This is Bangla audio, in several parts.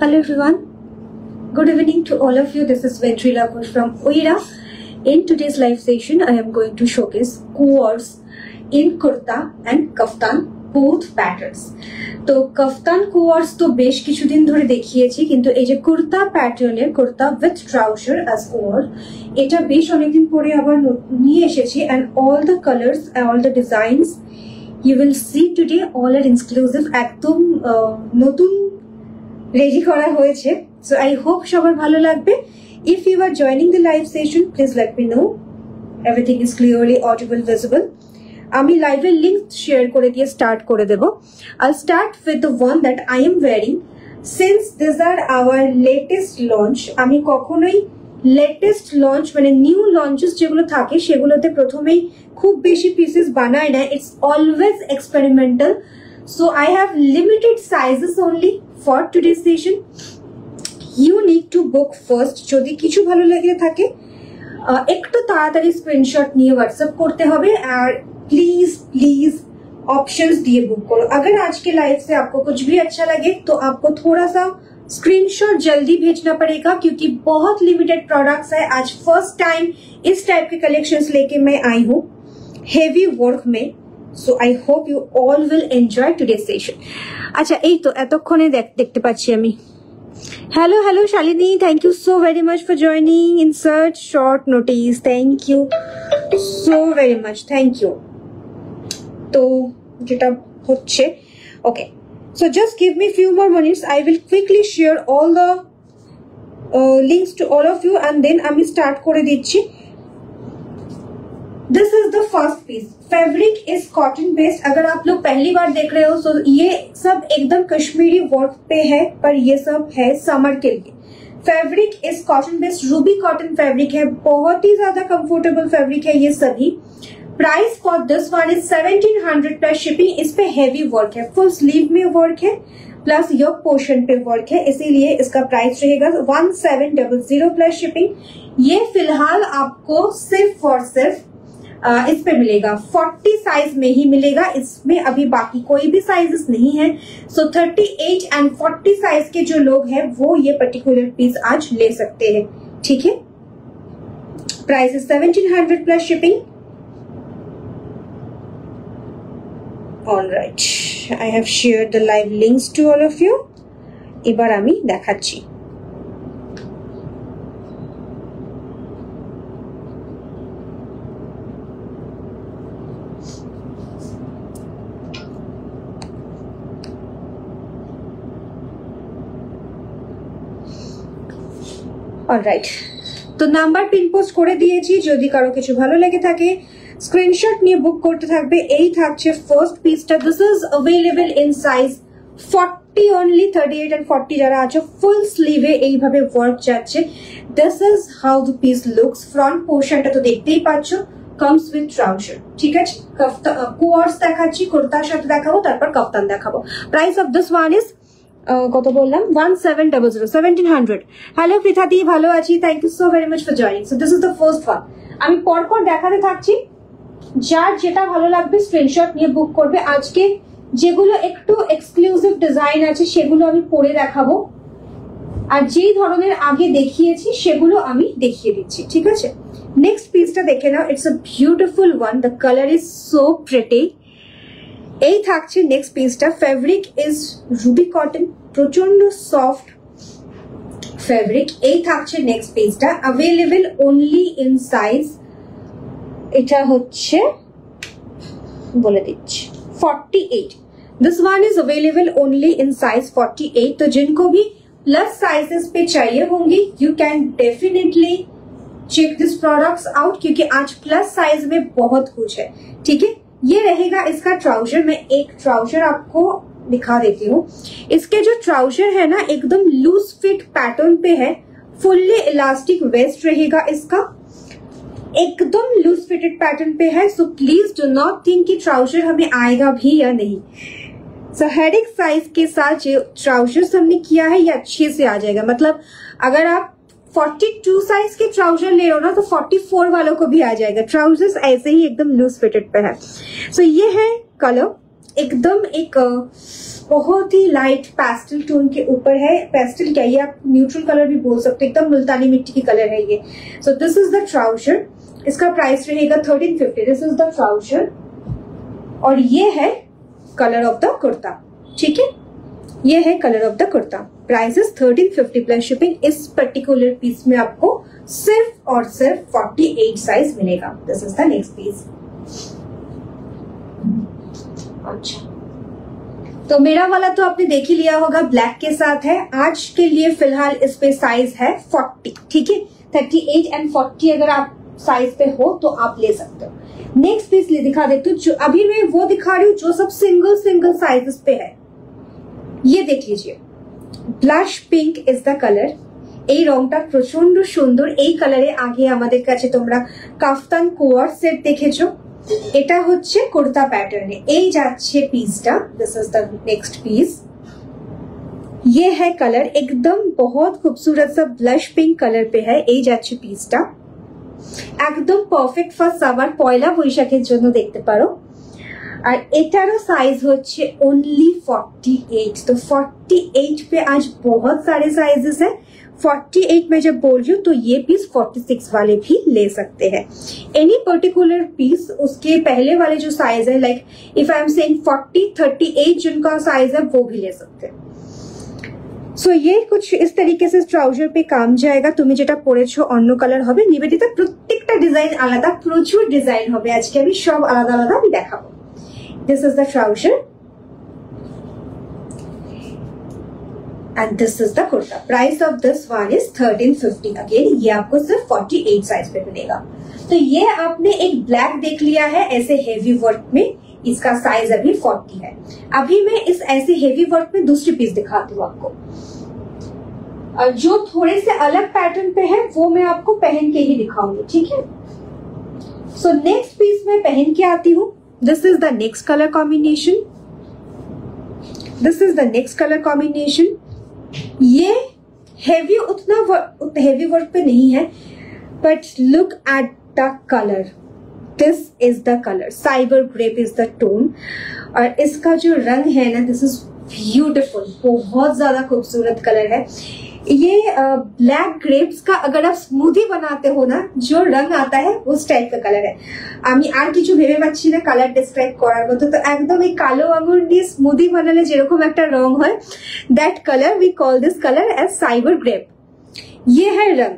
Hello everyone. Good evening to all of you. This is Ventrila Ghosh from Oira. In today's live session, I am going to showcase coords in kurta and kaftan both patterns. তো kaftan coords তো বেশ কিছুদিন ধরে দেখিয়েছি, কিন্তু এই যে কুর্তা প্যাটার্নের কুর্তা উইথ ট্রাউজার অ্যাজ কোয়ার্ড, এটা বেশ অনেকদিন পরে আবার নিয়ে এসেছি, and all the colors and all the designs you will see today all are exclusive, একদম নতুন রেডি করা হয়েছে। So I hope সবার ভালো লাগবে। If you are joining the live session, please let me know. Everything is clearly audible, visible. আমি লাইভের লিংক শেয়ার করে দিয়ে স্টার্ট করে দেব। I'll start with the one that I am wearing. Since these are our latest launch, আমি কখনোই লেটেস্ট লঞ্চ মানে নিউ লঞ্চেস যেগুলো থাকে সেগুলোতে প্রথমেই খুব বেশি পিসেস বানাই না। It's always experimental. So I have limited sizes only for today's session. You need to book first. যদি কিছু ভালো লেগে থাকে একটু তাড়াতাড়ি স্ক্রিনশট নিয়ে হোয়াটসঅ্যাপ করতে হবে, আর प्लीज ऑप्शंस दिए बुक करो। अगर आज के लाइव से आपको कुछ भी अच्छा लगे तो आपको थोड़ा सा स्क्रीनशॉट जल्दी भेजना पड़ेगा, क्योंकि बहुत लिमिटेड प्रोडक्ट्स है। आज फर्स्ट टाइम इस टाइप के कलेक्शंस लेके मैं आई हूँ हेवी वर्क में। So I hope you all will enjoy today session. अच्छा এই তো এতক্ষণে দেখতে পাচ্ছি আমি। Hello Shalini, thank you so very much for joining in such short notice. Thank you so very much, thank you. तो যেটা হচ্ছে okay, so just give me few more minutes, I will quickly share all the links to all of you and then আমি স্টার্ট করে দিচ্ছি। This is the first piece. Fabric is cotton based. अगर आप लोग पहली बार देख रहे हो तो ये सब एकदम कश्मीरी वर्क पे है, पर ये सब है समर के लिए। Fabric is cotton based, Ruby cotton fabric है, बहुत ही ज्यादा कंफर्टेबल फैब्रिक है ये सभी। Price for this one is 1700 plus shipping. इस पे हैवी वर्क है, फुल स्लीव में वर्क है, प्लस योक पोर्शन पे वर्क है, इसीलिए इसका प्राइस रहेगा 1700 प्लस शिपिंग। ये फिलहाल आपको सिर्फ और सिर्फ इस पे मिलेगा 40 साइज में ही मिलेगा। इसमें अभी बाकी कोई भी साइजेस नहीं है। सो 38 एंड 40 साइज के जो लोग हैं वो ये पर्टिकुलर पीस आज ले सकते हैं, ठीक है। Price is 1700 plus shipping. Alright, I have shared the live links to all of you. এবার আমি দেখাচ্ছি। অলরাইট, তো নাম্বার পিন পোস্ট করে দিয়েছি। যদি কারো কিছু ভালো লেগে থাকে স্ক্রিনশট নিয়ে বুক করতে থাকবে। এই থাকছে ফার্স্ট পিসটা। This is available in size 40 only. 38 and 40 যারা আছে ফুল স্লিভে এইভাবে ওয়ার্ক যাচ্ছে। This is how the piece looks. Front পোর্শনটা তো দেখতেই পাচ্ছ, কামস উইথ ট্রাউজার, ঠিক আছে। কোয়ার্স দেখাচ্ছি, কুর্তার সাথে দেখাবো, তারপর কাফতান দেখাবো। Price of this one is কত বললাম 1700। হ্যালো পৃথাদি, ভালো আছি, thank you so very much for joining. So this is the first one. আমি পরপর দেখাতে থাকছি, যার যেটা ভালো লাগবে স্ক্রিনশট নিয়ে বুক করবে। আজকে যেগুলো একটু এক্সক্লুসিভ ডিজাইন আছে সেগুলো আমি পরে দেখাবো, আর যেই ধরনের আগে দেখিয়েছি সেগুলো আমি দেখিয়ে দিচ্ছি, ঠিক আছে। নেক্সট পিসটা দেখে নাও। It's a beautiful one, the colour is so pretty. এই থাকছে নেক্সট পিসটা। ফ্যাব্রিক ইজ রুবি কটন, প্রচন্ড সফট ফ্যাব্রিক। এই থাকছে নেক্সট পিসটা। অ্যাভেলেবল অনলি ইন সাইজ, এটা হচ্ছে বলে দিচ্ছি 48। This one is available only in size 48। तो जिनको भी प्लस साइजेस पे चाहिए होंगी you can definitely check this products out, क्योंकि आज प्लस साइज में बहुत कुछ है, ठीक है। ये रहेगा इसका ट्राउजर। मैं एक ट्राउजर आपको दिखा देती हूँ। इसके जो ट्राउजर है ना एकदम लूज फिट पैटर्न पे है, फुल्ली इलास्टिक वेस्ट रहेगा इसका, एकदम लूज फिटेड पैटर्न पे है। So please do not think कि ट्राउजर हमें आएगा भी या नहीं। सो हर एक साइज के साथ जो ट्राउजर्स हमने किया है ये अच्छे से आ जाएगा। मतलब अगर आप 42 साइज के ट्राउजर ले रहे हो ना तो 44 वालों को भी आ जाएगा। ट्राउजर्स ऐसे ही एकदम लूज फिटेड पे है। सो ये है कलर, एकदम एक बहुत ही लाइट पेस्टल टोन के ऊपर है। पेस्टल क्या, ये आप न्यूट्रल कलर भी बोल सकते हो, एकदम मुल्तानी मिट्टी की कलर है ये। So this is the trouser, इसका प्राइस रहेगा 1350। दिस इज द ट्राउजर और ये है कलर ऑफ द कुर्ता, ठीक है, ये है colour of the kurta. Price is 1350 plus shipping. इस पर्टिकुलर पीस में आपको सिर्फ और सिर्फ 48 साइज मिलेगा। This is the next piece. अच्छा, तो मेरा वाला तो आपने देख ही लिया होगा, ब्लैक के साथ है। आज के लिए फिलहाल इस पे साइज है 40, ठीक है। 38 एंड 40 अगर आप साइज पे हो तो आप ले सकते हो। नेक्स्ट पीस दिखा देती हूँ, जो अभी मैं वो दिखा रही हूँ जो सब सिंगल सिंगल साइजेस पे है। ये देख लीजिए, blush pink is the colour. এই রংটা প্রচন্ড সুন্দর। এই কালারে আগে আমাদের কাছে তোমরা কাফতান কোয়ার সেট দেখেছো, এটা হচ্ছে কুর্তা প্যাটার্নে। এই যাচ্ছে পিসটা, this is the next piece. ये है कलर एकदम बहुत खूबसूरत सा ब्लश पिंक कलर पे है। এই যাচ্ছে পিসটা, একদম পারফেক্ট ফর সামার, পয়লা বৈশাখের জন্য দেখতে পারো। और एटारो साइज होच्छे ओनली 48। तो 48 पे आज बहुत सारे साइजेस है। 48 में जब बोल रही हूँ तो ये पीस 46 वाले भी ले सकते हैं। एनी पर्टिकुलर पीस उसके पहले वाले जो साइज है, like if I am saying 40, 38 जिनका साइज है वो भी ले सकते हैं। सो ये कुछ इस तरीके से ट्राउजर पे काम जाएगा। তুমি যেটা পরেছো অন্য কালার হবে, নিবেদিতা প্রত্যেকটা ডিজাইন আলাদা, প্রচুর ডিজাইন হবে আজকে, আমি সব আলাদা আলাদা আমি দেখাবো। This is the trouser and this is the kurta. Price of this one is 1350। Again ये आपको सिर्फ 48 साइज पे मिलेगा। तो ये आपने एक ब्लैक देख लिया है ऐसे हेवी वर्क में, इसका साइज अभी 40 है। अभी मैं इस ऐसे हेवी वर्क में दूसरी पीस दिखाती हूँ आपको, और जो थोड़े से अलग पैटर्न पे है वो मैं आपको पहन के ही दिखाऊंगी, ठीक है। सो नेक्स्ट पीस में पहन के आती हूँ। This is the next color combination. This is the next color combination. ये heavy उतना heavy work पे नहीं है, but look at the color. This is the color. Cyber grape is the tone. और इसका जो रंग है ना, this is beautiful. बहुत ज्यादा खूबसूरत कलर है। ये ब्लैक ग्रेप्स का अगर आप स्मूदी बनाते हो ना, जो रंग आता है उस टाइप का कलर है। আমি আর কিছু ভেবে পাচ্ছি না কালার ডেসক্রাইব করার মতো। তো একদম এই কালো আঙুর দিয়ে স্মুদি বানালে যেরকম একটা রং হয়, that colour we call this colour as cyber grape. ये है रंग,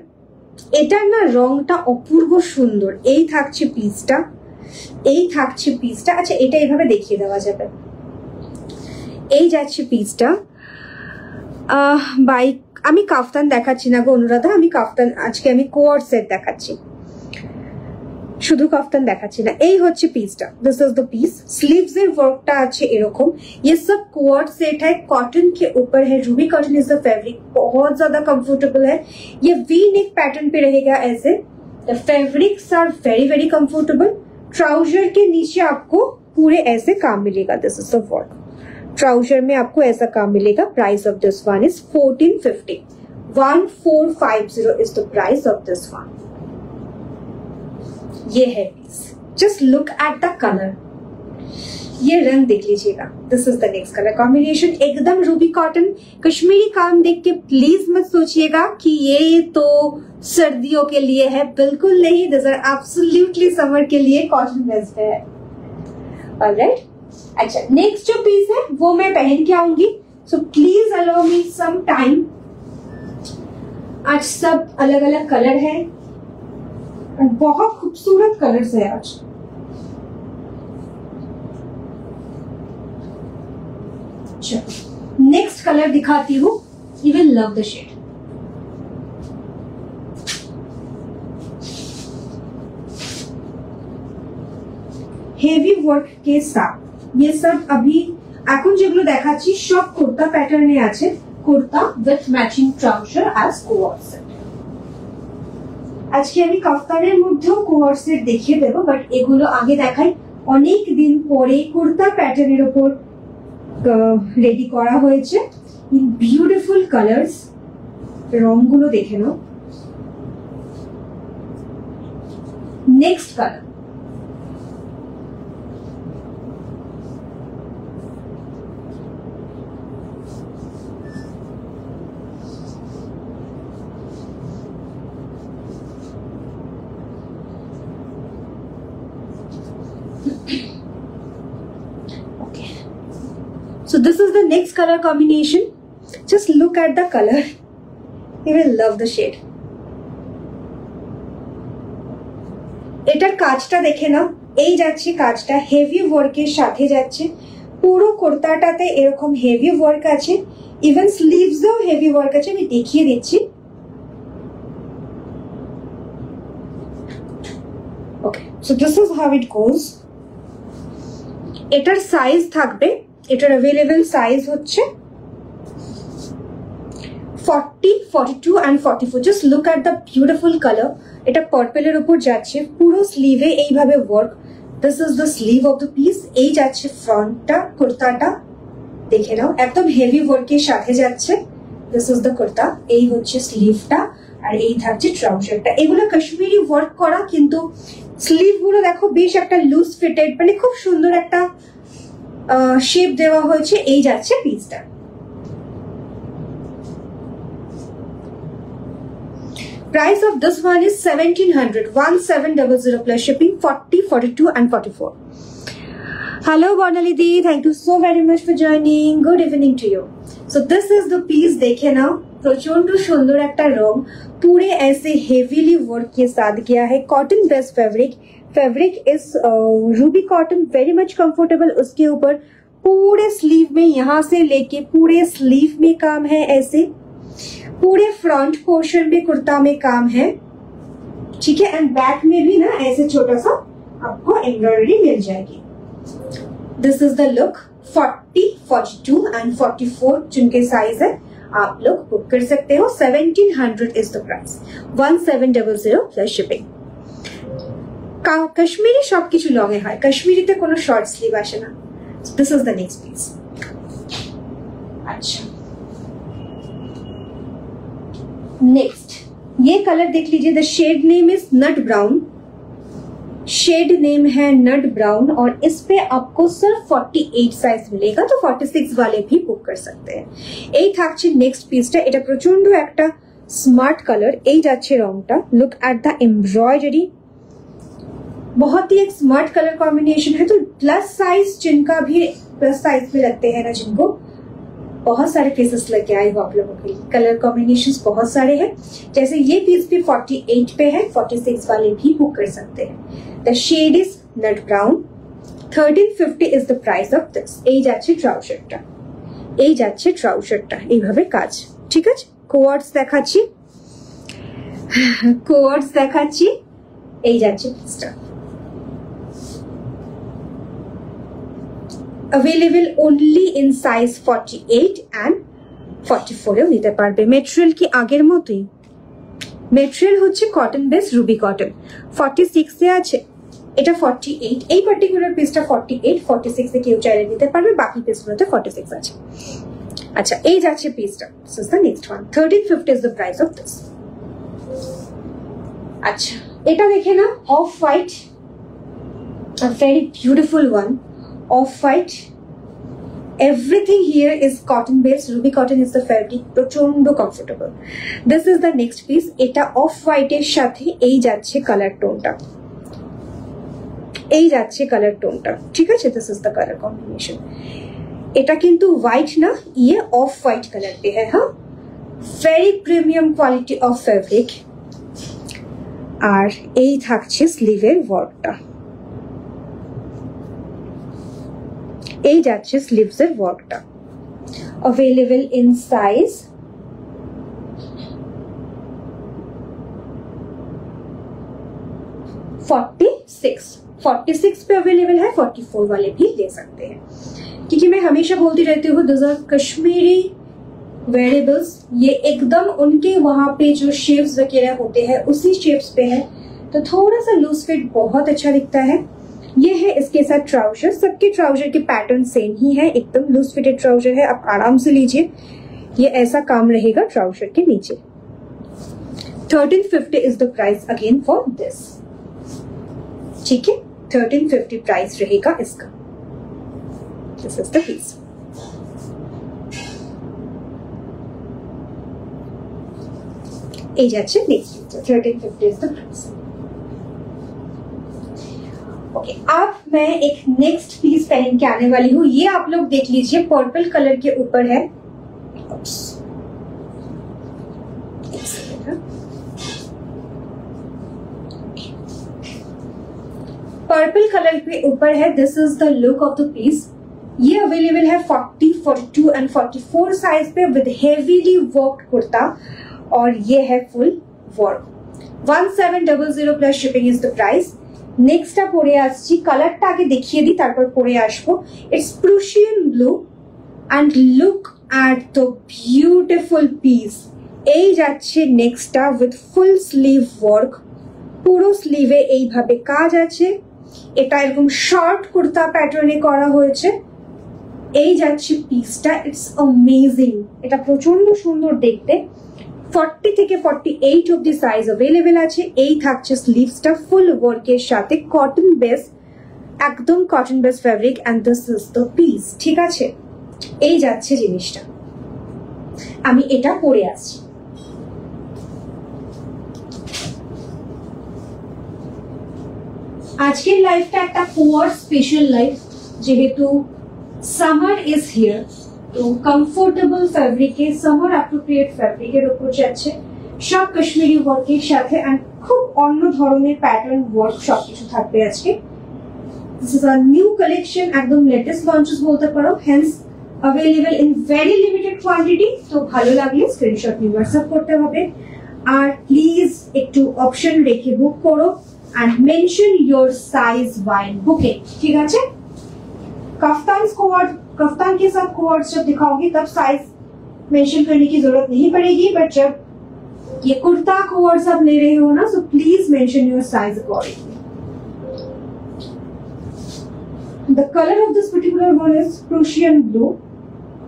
এটার না রংটা অপূর্ব সুন্দর। এই থাকছে পিসটা, এই থাকছে পিসটা। আচ্ছা, এটা এইভাবে দেখিয়ে দেওয়া যাবে। এই যাচ্ছে পিসটা। বাই আমি কাফতান দেখাচ্ছি না গো অনুরাধা, আমি কাফতান আজকে আমি কোয়ার সেট দেখাচ্ছি, শুধু কাফতান দেখাচ্ছি না। এই হচ্ছে পিসটা, this is the piece. Sleeves এর वर्कটা আছে এরকম। ये सब कोआर्ड सेट है, कॉटन के ऊपर है। Ruby cotton is the fabric, बहुत ज्यादा कंफर्टेबल है। ये वी नेक पैटर्न पे रहेगा ऐसे। The fabrics are very very comfortable. Trouser के नीचे आपको पूरे ऐसे काम मिलेगा। This is the work, trouser में आपको ऐसा काम मिलेगा। Price of this one is 1450। 1450 is the price of this one. ये है piece, just look at the colour. ये रंग देख लीजिएगा। This is the next colour combination, एकदम रूबी कॉटन। कश्मीरी काम देख के प्लीज मत सोचिएगा कि ये तो सर्दियों के लिए है, बिल्कुल नहीं। दिस आर एब्सोल्युटली समर के लिए कॉटन बेस्ट है। ऑलराइट, अच्छा, नेक्स्ट जो पीस है वो मैं पहन के आऊंगी। So please allow me some time. आज सब अलग अलग कलर है, बहुत खूबसूरत कलर्स है आज। नेक्स्ट कलर दिखाती हूँ, you will love the shade. Heavy work के साथ ये सब अभी এখন যেগুলো দেখাচ্ছি সব কুর্তা প্যাটার্নে আছে। Kurta with matching trouser as co-ord set. আজকে আমি কাফতানের মধ্যেও কোয়ার্ড সেট দেখিয়ে দেব, বাট এগুলো আগে দেখাই। অনেক দিন পরে কুর্তা প্যাটার্নের উপর রেডি করা হয়েছে ইন বিউটিফুল কালার্স। রংগুলো দেখে নাও। Next colour, Okay. So this is the next color combination. Just look at the color. You will love the shade. এটার কাজটা দেখে নাও, এই যাচ্ছে কাজটা হেভি ওয়ার্কের সাথে যাচ্ছে, পুরো কুর্তাটাতে এরকম হেভি ওয়ার্ক আছে, ইভেন স্লিভসেও হেভি ওয়ার্ক আছে, আমি দেখিয়ে দিচ্ছি। Okay, so this is how it goes. এটার সাইজ থাকবে, এটার অ্যাভেলেবল সাইজ হচ্ছে 40, 42 and 44. Just look at the beautiful color. এটা পার্পলের উপর যাচ্ছে, পুরো স্লিভে এইভাবে work. This is the sleeve of the piece. এই যাচ্ছে ফ্রন্টটা, কুর্তাটা দেখে নাও একদম হেভি ওয়ার্কের সাথে যাচ্ছে। দিস ইজ দ্য কুর্তা, এই হচ্ছে স্লিভটা, আর এই থাকছে ট্রাউজারটা। এগুলো কাশ্মীরি ওয়ার্ক করা, কিন্তু স্লিভ গুলো দেখো বেশ একটা লুজ ফিটেড, মানে খুব সুন্দর একটা শেপ দেওয়া হয়েছে। এই যাচ্ছে পিসটা। Price of this one is 1700, 1700 plus shipping, 40, 42 and 44. Hello Bonali Di, thank you so very much for joining. Good evening to you. So this is the piece, देखे ना, प्रचंड सुंदर एक रंग, पूरे ऐसे heavily work के साथ किया है। Cotton based fabric is ruby cotton, very much comfortable। उसके ऊपर पूरे स्लीव में, यहाँ से लेके पूरे स्लीव में काम है ऐसे, पूरे फ्रंट पोर्शन में कुर्ता में काम है, ठीक है। एंड बैक में भी ना ऐसे छोटा सा आपको एम्ब्रॉयडरी मिल जाएगी। This is the look. 40, 42 and 44 जिनके साइज है आप लोग बुक कर सकते हो। 1700 is the price, 1700 plus shipping. Kashmiri সবকিছু লং এ হয়, কাশ্মীরিতে কোনো শর্ট স্লিভ আসে না। This is the next piece. আচ্ছা, नेक्स्ट ये कलर देख लीजिए। The shade name is nut brown, shade name है नट ब्राउन, और इस पे आपको सिर्फ 48 साइज मिलेगा, तो 46 वाले भी बुक कर सकते हैं। এই থাকছে নেক্সট পিসটা, এটা প্রচন্ড একটা স্মার্ট কালার। এই যাচ্ছে রংটা, লুক एट द एम्ब्रॉयडरी, बहुत ही एक स्मार्ट कलर कॉम्बिनेशन है। तो प्लस साइज जिनका भी प्लस साइज में लगते हैं ना, जिनको बहुत सारे पीसेस लेके आए हो आप लोगों के लिए। कलर कॉम्बिनेशंस बहुत सारे हैं, जैसे ये पीस भी 48 पे है, 46 वाले भी बुक कर सकते हैं। The shade is nut brown. 1350 is the price of this. এই যাচ্ছে ট্রাউজারটা, এই যাচ্ছে ট্রাউজারটা, এইভাবে কাজ, ঠিক আছে। কোয়ার্ডস দেখাচ্ছি, কোয়ার্ডস দেখাচ্ছি, এই যাচ্ছে পিসটা। Available only in size 48 and 44 এও নিতে পারবে। মেটেরিয়াল কি আগের মতই, মেটেরিয়াল হচ্ছে কটন বেস রুবি কটন। 46 এ আছে, এটা 48। এই পার্টিকুলার পিসটা 48, 46 এ কেউ চাইলে নিতে পারবে, বাকি পিসগুলোতে 46 আছে। আচ্ছা, এই যাচ্ছে পিসটা। This is the next one. 1350 is the price of this. আচ্ছা, এটা দেখে না, off white, a very beautiful one. Off white, everything here is cotton based, ruby cotton is the fabric, prochondo comfortable. This is the next piece, eta off white er sathe ei jacche color tone ta, ei jacche color tone ta, thik ache। This is the color combination, eta kintu white na, ye off white color pe hai, ha, very premium quality of fabric। ar ei thakche sleeve er work ta, এই যাচ্ছে স্লিভস এর ওয়ার্কটা। अवेलेबल इन साइज 46 पे अवेलेबल है, 44 वाले भी ले सकते हैं। क्योंकि मैं हमेशा बोलती रहती हूँ, दिस आर कश्मीरी वेरिएबल्स, ये एकदम उनके वहां पे जो शेप्स वगैरह होते हैं उसी शेप्स पे है, तो थोड़ा सा लूज फिट बहुत अच्छा दिखता है। ये है इसके साथ ट्राउजर, सबके ट्राउजर के पैटर्न सेम ही है, एकदम लूज फिटेड ट्राउजर है, आप आराम से लीजिए। ये ऐसा काम रहेगा ट्राउजर के नीचे। 1350 is the price again for this, ठीक है। 1350 प्राइस रहेगा इसका। This is the piece. এই যাচ্ছে next, 1350 is the price. Okay, अब मैं एक नेक्स्ट पीस पहन के आने वाली हूँ. ये आप लोग देख लीजिए, पर्पल कलर के ऊपर है. पर्पल कलर के ऊपर है. This is the look of the piece. ये अवेलेबल है 40, 42 एंड 44 साइज पे विद हेवीली वर्क्ड कुर्ता और ये है full work. 1700 plus shipping is the price. নেক্সটটা পরে আসছি, কালারটা আগে দেখিয়ে দিই তারপর পরে আসবো. It's Prussian blue and look at the beautiful piece. এই যাচ্ছে নেক্সটটা উইথ ফুল স্লিভ ওয়ার্ক. পুরো স্লিভে এইভাবে কাজ আছে. এটা এরকম শর্ট কুর্তা প্যাটার্নে করা হয়েছে. এই যাচ্ছে পিসটা. It's amazing. এটা প্রচন্ড সুন্দর দেখতে. 40 থেকে 48 অব্দি সাইজ अवेलेबल আছে. এই থাকছে স্লিভসটা ফুল ওয়ার্কের সাথে, কটন বেস, একদম cotton base fabric and this is the piece. ঠিক আছে, এই যাচ্ছে জিনিসটা. আমি এটা পরে আসছি. আজকের লাইফটা একটা পুয়ার স্পেশাল লাইফ, যেহেতু সামার ইজ হিয়ার. তো কমফোর্টেবল ফ্যাব্রিকে, সামার অ্যাপ্রোপ্রিয়েট ফ্যাব্রিকের উপর যাচ্ছে, সব কাশ্মীরি ওয়ার্কের সাথে এন্ড খুব অন্য ধরনের প্যাটার্ন ওয়ার্ক সবকিছু থাকবে আজকে. This is a new collection, একদম লেটেস্ট লঞ্চেস বলতে পারো, hence available in very limited quantity. তো ভালো লাগলে স্ক্রিনশট নিয়ে হোয়াটসঅ্যাপ করতে হবে. আর প্লিজ একটু অপশন রেখে বুক করো and mention your size while booking. ठीक है. कफ्तान के साथ कोवर्ड्स जब दिखाओगी तब साइज मेंशन करने की जरूरत नहीं पड़ेगी, बट जब ये कुर्ता कोवर्ड्स आप ले रहे हो ना, so please mention your size accordingly. The color of this particular one is Prussian blue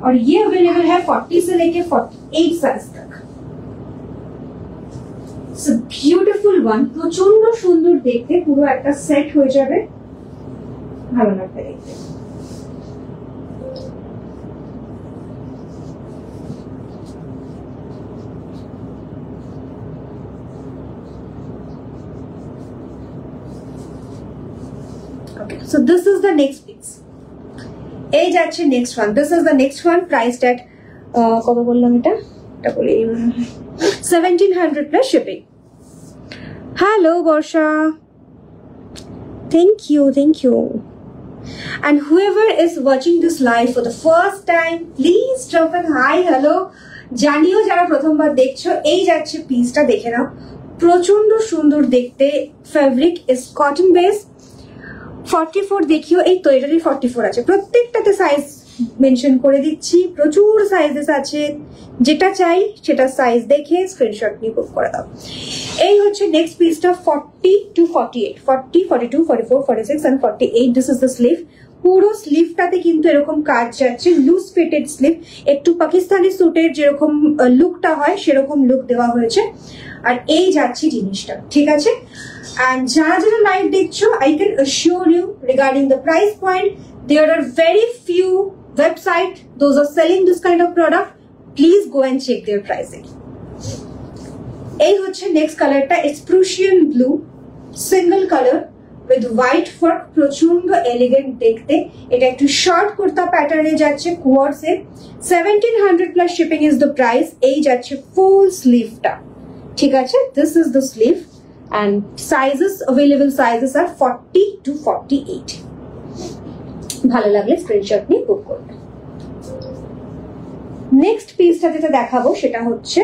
और ये अवेलेबल है 40 से लेके 48 साइज तक. It's a beautiful one. প্রচন্ড সুন্দর দেখতে, পুরো একটা সেট হয়ে যাবে, ভালো লাগবে দেখতে. Okay, so this is the next piece. এই যাচ্ছে next one. This is the next one priced at কত বললাম এটা বলে 1700 plus shipping. Hello Borsha, thank you. And whoever is watching this live for the first time, please drop a hi, hello জানিও. যারা প্রথমবার দেখছো, এই যাচ্ছে পিসটা, দেখে নাও. প্রচন্ড সুন্দর দেখতে. Fabric is cotton base. 44 দেখিও, এই তো এটারই 44 আছে. প্রত্যেকটাতে সাইজ মেনশন করে দিচ্ছি, প্রচুর সাইজেস আছে. যেটা চাই সেটা সাইজ দেখে স্ক্রিনশট নিয়ে বুক করে দাও. এই হচ্ছে নেক্সট পিসটা, 40 to 48, 40, 42, 44, 46 and 48. This is the sleeve. পুরো স্লিভটাতে কিন্তু এরকম কাজ যাচ্ছে, লুজ ফিটেড স্লিভ. একটু পাকিস্তানি স্যুটের যেরকম লুকটা হয় সেরকম লুক দেওয়া হয়েছে. আর এই যাচ্ছে জিনিসটা. ঠিক আছে. and যারা যারা লাইভ দেখছো, I can assure you regarding the price point, there are very few website those are selling this kind of product. Please go and check their pricing. এই হচ্ছে নেক্সট কালারটা. It's Prussian blue, single colour with white work, প্রচন্ড এলিগেন্ট দেখতে. এটা একটু শর্ট কুর্তা প্যাটার্নে যাচ্ছে, কোয়ার্ডসে. 1700 plus shipping is the price. এই যাচ্ছে ফুল স্লিভটা. ঠিক আছে, this is the sleeve and sizes, available sizes are 40 to 48. ভালো লাগলে স্ক্রিনশট নিয়ে বুক করবে. নেক্সট পিসটা যেটা দেখাবো সেটা হচ্ছে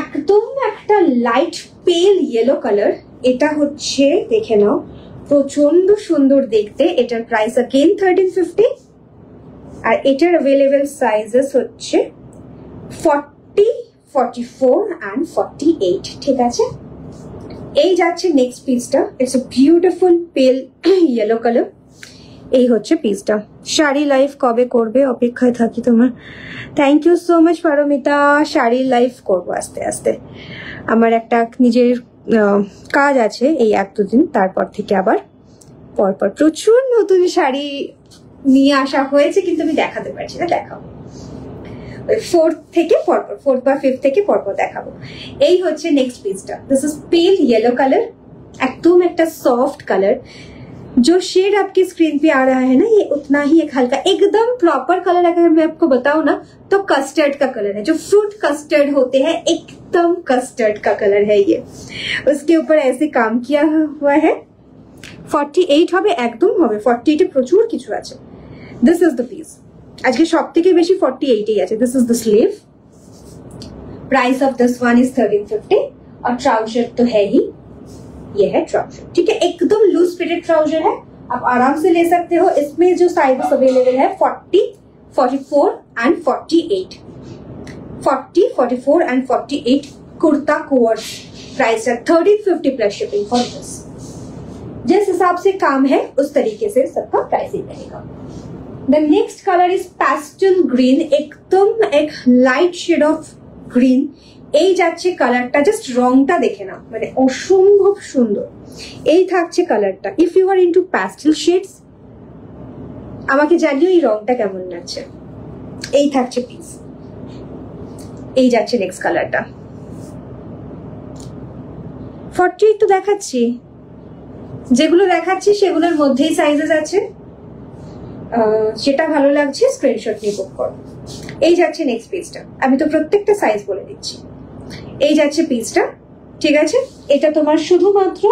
একদম একটা লাইট পেল ইয়েলো কালার. এটা হচ্ছে দেখে নাও, প্রচন্ড সুন্দর দেখতে. এটার প্রাইস अगेन 1350 আর এটার अवेलेबल সাইজেস হচ্ছে 40, 44 and 48. ঠিক আছে. এই যাচ্ছে নেক্সট পিসটা. ইটস আ বিউটিফুল পেল ইয়েলো কালার. এই হচ্ছে পিসটা. শাড়ি লাইফ কবে করবে, অপেক্ষায় থাকি তোমার. Thank you so much Paramita. শাড়ির লাইফ করবো আস্তে আস্তে. আমার একটা নিজের কাজ আছে এই 1-2 দিন, তারপর থেকে আবার পরপর প্রচুর নতুন শাড়ি নিয়ে আসা হয়েছে, কিন্তু আমি দেখাতে পারছি না. দেখাবো 4th থেকে পরপর, 4th বা 5th থেকে পরপর দেখাবো. এই হচ্ছে নেক্সট পিসটা. দিস ইজ পেল ইয়েলো কালার. एकदम एक सॉफ्ट कलर। जो शेड आपकी स्क्रीन पे आ रहा है ना, ये उतना ही एक हल्का एकदम प्रॉपर कलर अगर मैं आपको बताऊं ना तो कस्टर्ड का कलर है। जो फ्रूट कस्टर्ड होते हैं एकदम कस्टर्ड का कलर है ये। उसके ऊपर ऐसे काम किया हुआ है। 48 হবে, একদম হবে। 48 এ প্রচুর কিছু আছে। This is the piece. আজকে সব থেকে বেশি 48 এই আছে। This is the sleeve. Price of this one is 1350 और ट्राउजर तो है ही, ये है ट्राउजर। ठीक है, एकदम लूज फिटेड ट्राउजर है, आप आराम से ले सकते हो। इसमें जो साइजेस अवेलेबल है 40, 44 and 48। 40, 44 and 48 kurta course. Price है 1350 प्लस शिपिंग फॉर दिस। जिस हिसाब से काम है उस तरीके से सबका प्राइसिंग रहेगा। The next colour is pastel green, एकदम एक लाइट शेड ऑफ গ্রিন। এই যাচ্ছে কালারটা, জাস্ট রংটা দেখে না, মানে অসম্ভব সুন্দর। এই থাকছে কালারটা। If you are into pastel shades আমাকে জানিও এই রংটা কেমন লাগছে। এই থাকছে পিস। এই যাচ্ছে নেক্সট কালারটা। 48 তো দেখাচ্ছি, যেগুলো দেখাচ্ছি সেগুলোর মধ্যেই সাইজেস আছে। যেটা ভালো লাগছে স্ক্রিনশট নিয়ে বুক করো। এই যাচ্ছে নেক্সট পিসটা, আমি তো প্রত্যেকটা সাইজ বলে দিচ্ছি। এই যাচ্ছে পিসটা, ঠিক আছে। এটা তোমার শুধুমাত্র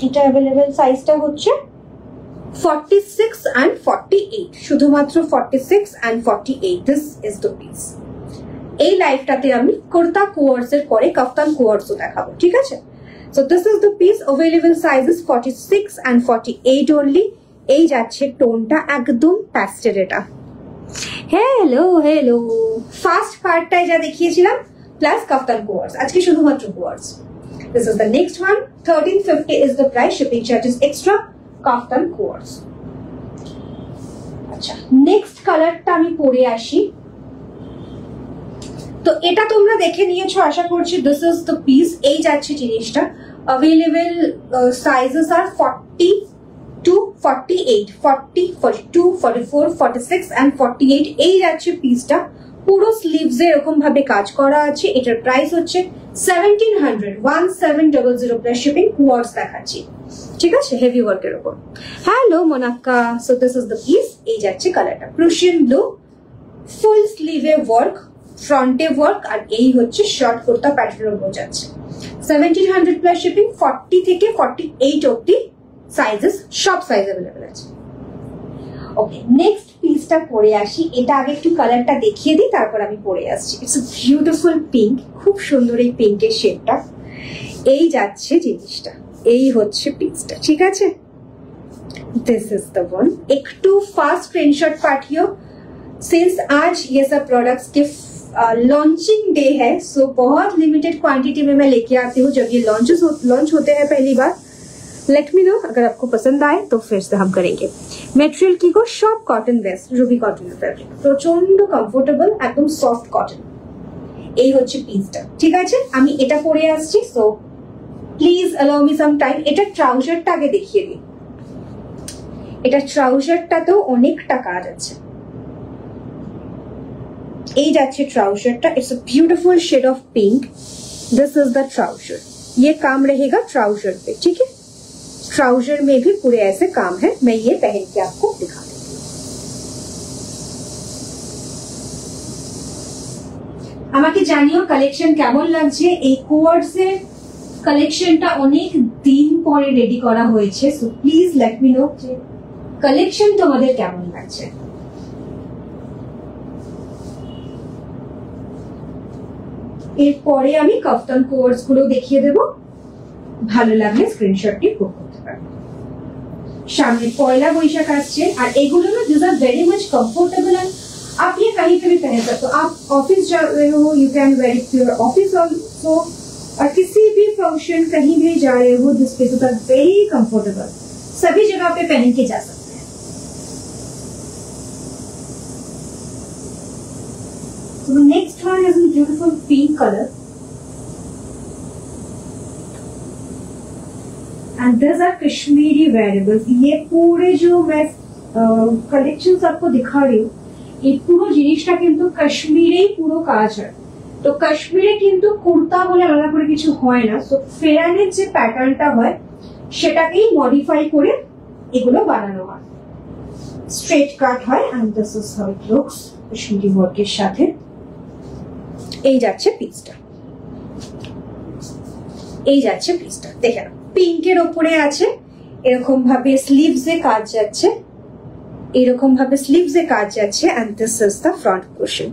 এটা अवेलेबल সাইজটা হচ্ছে 46 and 48, শুধুমাত্র 46 and 48। This is the piece. এই লাইভটাতে আমি কুর্তা কোয়ার্স এর পরে কাফতান কোয়ার্সও দেখাবো, ঠিক আছে। So this is the piece. Available sizes 46 and 48 only। এই যাচ্ছে টোনটা একদম প্যাস্টেল। এটা हेलो हेलो फास्ट पार्टটাই যা দেখিয়েছিলাম প্লাস কাফতান কোয়ার্স, আজকে শুধুমাত্র quartz. This is the next one. 1350 is the price, shipping charges extra, kaftan quartz. আচ্ছা, নেক্সট কালারটা আমি পরে আসি। তো এটা তোমরা দেখে নিয়েছো আশা করছি। This is the piece. এই যাচ্ছে জিনিসটা। Available sizes are 40 to 48, 40, 42, 44, 46 and 48। এই যাচ্ছে পিসটা। পুরো স্লিভস এ এরকম ভাবে কাজ করা আছে। এটার প্রাইস হচ্ছে 1700, 1700 প্লাস শিপিং। কোয়ার্স দেখাচ্ছি, ঠিক আছে, হেভি ওয়ার্কের উপর। Hello Monakka. So this is the piece. এই যাচ্ছে কালারটা প্রুশিয়ান ব্লু, ফুল স্লিভে ওয়ার্ক, ফ্রন্টে ওয়ার্ক, আর এই হচ্ছে শর্ট কুর্তা প্যাটার্ন বোঝাচ্ছে। 1700 প্লাস শিপিং। 40 থেকে 48 অবধি সাইজেস, সব সাইজ अवेलेबल আছে। ওকে, নেক্সট পিসটা পরে আসি। এটা আগে একটু কালারটা দেখিয়ে দিই, তারপর আমি পরে আসছি। ইটস আ বিউটিফুল পিঙ্ক, খুব সুন্দর এই পিঙ্কের শেডটা। এই যাচ্ছে জিনিসটা। এই হচ্ছে পিসটা, ঠিক আছে। This is the one. একটু फास्ट स्क्रीनशॉट पाठियो सिंस आज ये सब प्रोडक्ट्स के लॉन्चिंग डे है। सो बहुत लिमिटेड क्वांटिटी में मैं लेके आती हूँ जब ये लॉन्च होते हैं पहली बार। लेट मी नो, अगर आपको पसंद आए तो फिर से हम करेंगे। मेटेरियल की को shop cotton base, Ruby cotton fabric, प्रचंड कम्फर्टेबल, एकदम सॉफ्ट कॉटन। এই হচ্ছে পিসটা, ঠিক আছে। আমি এটা পরে আসছি। So please allow me some time. এটা ট্রাউজারটা আগে দেখিয়ে দিই। এটা ট্রাউজারটাতেও অনেকটা কাজ আছে। এই যাচ্ছে ট্রাউজারটা। It's a beautiful shade of pink. This is the trouser. ये काम रहेगा ट्राउजर पे, ठीक है। ट्राउजर में भी पूरे ऐसे काम है। मैं ये पहन के आपको दिखा देती हूँ। আমাকে জানিও কালেকশন কেমন লাগছে। এই কোয়ার্স এর কালেকশনটা অনেক দিন পরে রেডি করা হয়েছে। So please let me no যে কালেকশন তোমাদের কেমন লাগছে। এরপরে আমি কাফতান কোয়ার্স গুলো দেখিয়ে দেবো। ভালো লাগলে স্ক্রিনশটটি বুক করতে পারবে। सामने पहला बैशाख आछे और एगुलो ना this are very much comfortable and आप ये कहीं पे भी पहन सकते हो। आप ऑफिस जा रहे हो, you can wear it to your office also, और किसी भी फंक्शन कहीं भी जा रहे हो, this pieces are very comfortable, सभी जगह पे पहन के जा सकते हैं। So the next one is a beautiful pink color. And these are Kashmiri variables. ये पूरे जो मैं कलेक्शन आपको दिखा रही हूँ, ये पूरा जिनिसटा किंतु कश्मीरी पूरा काज है। তো কাশ্মীরে কিন্তু কুর্তা বলে আলাদা করে কিছু হয় না, তো ফেরানের যে প্যাটার্নটা হয় সেটাকেই মডিফাই করে এগুলো বানানো হয়। স্ট্রেট কাট হয় and this is how it looks Kashmiri ওয়ার্কের সাথে। এই যাচ্ছে পিসটা, এই যাচ্ছে পিসটা, দেখে নাও পিঙ্কের ওপরে আছে, এরকম ভাবে স্লিভসে কাজ যাচ্ছে, এরকম ভাবে স্লিভসে কাজ যাচ্ছে and this is the front portion.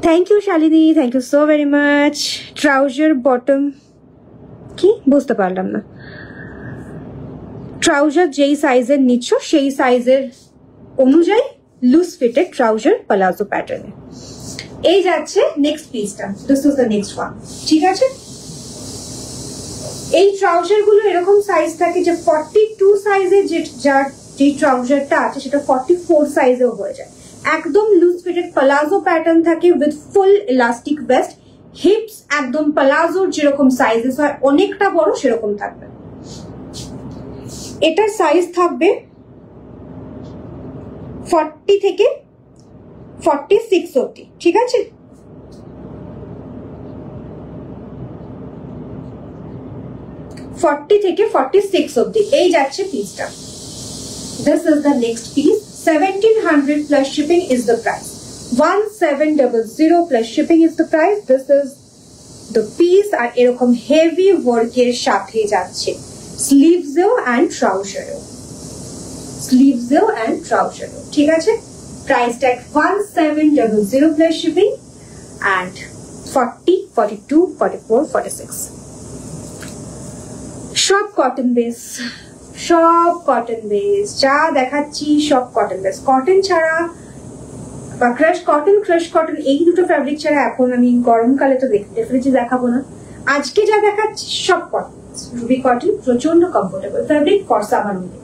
Thank you Shalini, thank you so very much. Trouser bottom কি বুঝতে পারলাম না, ট্রাউজার যেই সাইজের নিচ্ছ সেই সাইজের অনুযায়ী লুজ ফিটেড ট্রাউজার প্লাজো প্যাটার্নে। এই যাচ্ছে নেক্সট পিসটা, this is the next one. ঠিক আছে, এই ট্রাউজার গুলো এরকম সাইজ থাকে যে 42 সাইজের যে ট্রাউজারটা আছে সেটা 44 সাইজেও হয়ে যায়। একদম লুজ ফিটেড প্লাজো প্যাটার্ন থাকে উইথ ফুল ইলাস্টিক ভেস্ট, হিপস একদম প্লাজোর যেরকম সাইজেস হয় অনেকটা বড় সেরকম থাকবে। এটার সাইজ থাকবে 40 থেকে 46 অবধি। ঠিক আছে, থেকে 46 অবধি। এই যাচ্ছে পিসটা। This is the next piece. 1700 plus shipping is the price. 1700 plus shipping is the price. This is the piece আর এরকম হেভি ওয়ার্কের সাথে যাচ্ছে স্লিভসেও এন্ড ট্রাউজারেও, স্লিভসেও এন্ড ট্রাউজারেও। ঠিক আছে, price tag 1700 plus shipping and 40, 42, 44, 46. সব কটন বেস, সব কটন বেস, যা দেখাচ্ছি সব কটন বেস। কটন ছাড়া বা ক্রাশ কটন এই দুটো ফ্যাব্রিক ছাড়া এখন আমি গরমকালে তো ডেফিনেটলি দেখাবো না। আজকে যা দেখাচ্ছি সব কটন, রুবি কটন, প্রচন্ড কমফোর্টেবল ফ্যাব্রিক ফর সামার মধ্যে,